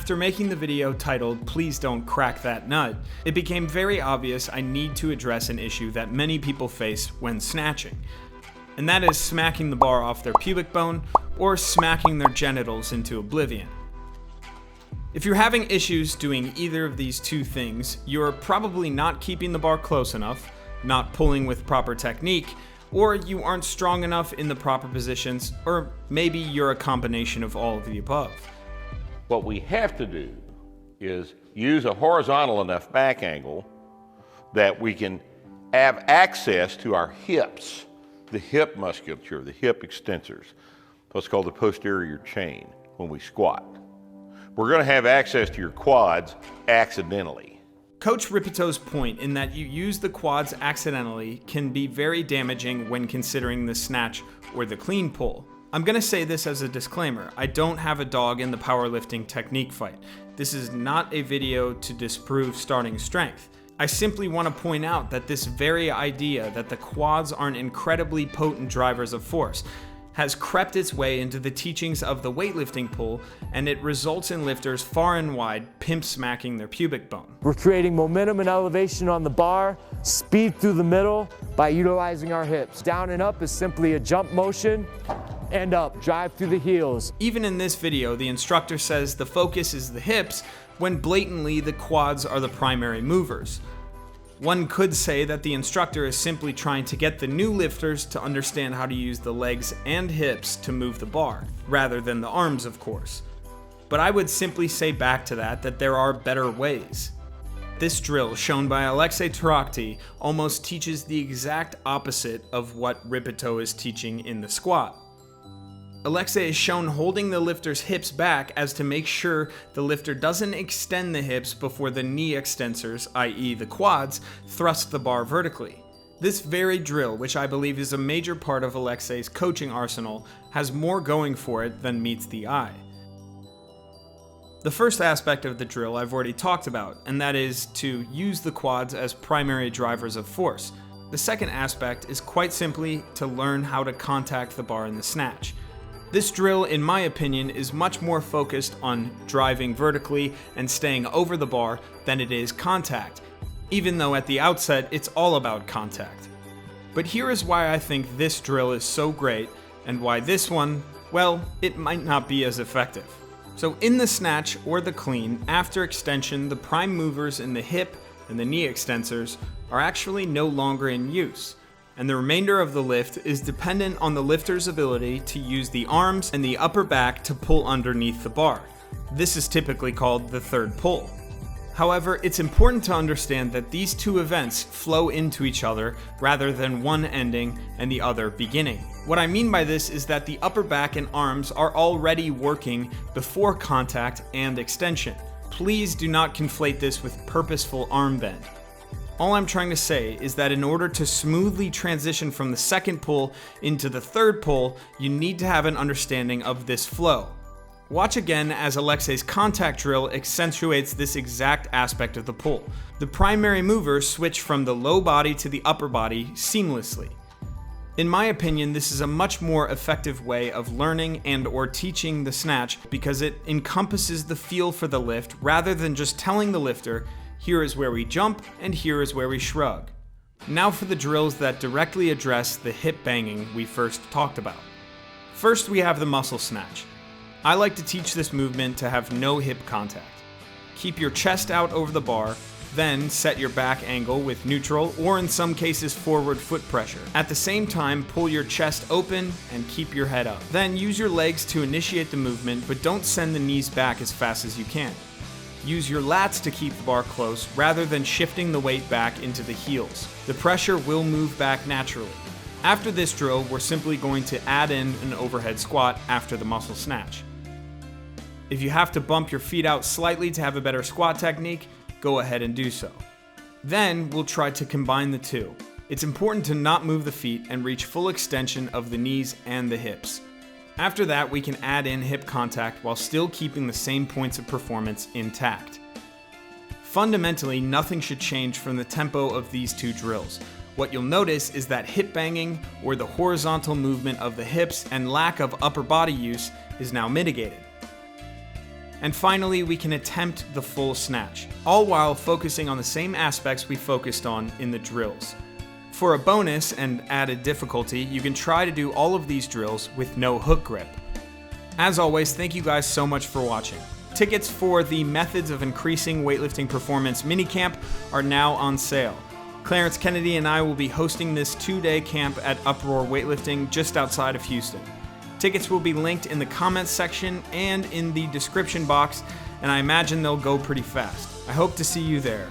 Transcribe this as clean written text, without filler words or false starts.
After making the video titled "Please Don't Crack That Nut," it became very obvious I need to address an issue that many people face when snatching, and that is smacking the bar off their pubic bone or smacking their genitals into oblivion. If you're having issues doing either of these two things, you're probably not keeping the bar close enough, not pulling with proper technique, or you aren't strong enough in the proper positions, or maybe you're a combination of all of the above. What we have to do is use a horizontal enough back angle that we can have access to our hips, the hip musculature, the hip extensors, what's called the posterior chain when we squat. We're going to have access to your quads accidentally. Coach Ripeto's point in that you use the quads accidentally can be very damaging when considering the snatch or the clean pull. I'm going to say this as a disclaimer. I don't have a dog in the powerlifting technique fight. This is not a video to disprove starting strength. I simply want to point out that this very idea that the quads aren't incredibly potent drivers of force has crept its way into the teachings of the weightlifting pull, and it results in lifters far and wide pimp smacking their pubic bone. We're creating momentum and elevation on the bar, speed through the middle by utilizing our hips. Down and up is simply a jump motion, and up, drive through the heels. Even in this video, the instructor says the focus is the hips, when blatantly the quads are the primary movers. One could say that the instructor is simply trying to get the new lifters to understand how to use the legs and hips to move the bar, rather than the arms, of course. But I would simply say back to that there are better ways. This drill, shown by Alexei Tarakti, almost teaches the exact opposite of what Ripeto is teaching in the squat. Alexei is shown holding the lifter's hips back as to make sure the lifter doesn't extend the hips before the knee extensors, i.e. the quads, thrust the bar vertically. This very drill, which I believe is a major part of Alexei's coaching arsenal, has more going for it than meets the eye. The first aspect of the drill I've already talked about, and that is to use the quads as primary drivers of force. The second aspect is quite simply to learn how to contact the bar in the snatch. This drill, in my opinion, is much more focused on driving vertically and staying over the bar than it is contact, even though at the outset it's all about contact. But here is why I think this drill is so great, and why this one, well, it might not be as effective. So in the snatch or the clean, after extension, the prime movers in the hip and the knee extensors are actually no longer in use, and the remainder of the lift is dependent on the lifter's ability to use the arms and the upper back to pull underneath the bar. This is typically called the third pull. However, it's important to understand that these two events flow into each other rather than one ending and the other beginning. What I mean by this is that the upper back and arms are already working before contact and extension. Please do not conflate this with purposeful arm bend. All I'm trying to say is that in order to smoothly transition from the second pull into the third pull, you need to have an understanding of this flow. Watch again as Alexei's contact drill accentuates this exact aspect of the pull. The primary movers switch from the low body to the upper body seamlessly. In my opinion, this is a much more effective way of learning and or teaching the snatch because it encompasses the feel for the lift rather than just telling the lifter, here is where we jump, and here is where we shrug. Now for the drills that directly address the hip banging we first talked about. First, we have the muscle snatch. I like to teach this movement to have no hip contact. Keep your chest out over the bar, then set your back angle with neutral or in some cases forward foot pressure. At the same time, pull your chest open and keep your head up. Then use your legs to initiate the movement, but don't send the knees back as fast as you can. Use your lats to keep the bar close rather than shifting the weight back into the heels. The pressure will move back naturally. After this drill, we're simply going to add in an overhead squat after the muscle snatch. If you have to bump your feet out slightly to have a better squat technique, go ahead and do so. Then we'll try to combine the two. It's important to not move the feet and reach full extension of the knees and the hips. After that, we can add in hip contact while still keeping the same points of performance intact. Fundamentally, nothing should change from the tempo of these two drills. What you'll notice is that hip banging, or the horizontal movement of the hips and lack of upper body use, is now mitigated. And finally, we can attempt the full snatch, all while focusing on the same aspects we focused on in the drills. For a bonus and added difficulty, you can try to do all of these drills with no hook grip. As always, thank you guys so much for watching. Tickets for the Methods of Increasing Weightlifting Performance minicamp are now on sale. Clarence Kennedy and I will be hosting this 2-day camp at Uproar Weightlifting just outside of Houston. Tickets will be linked in the comments section and in the description box, and I imagine they'll go pretty fast. I hope to see you there.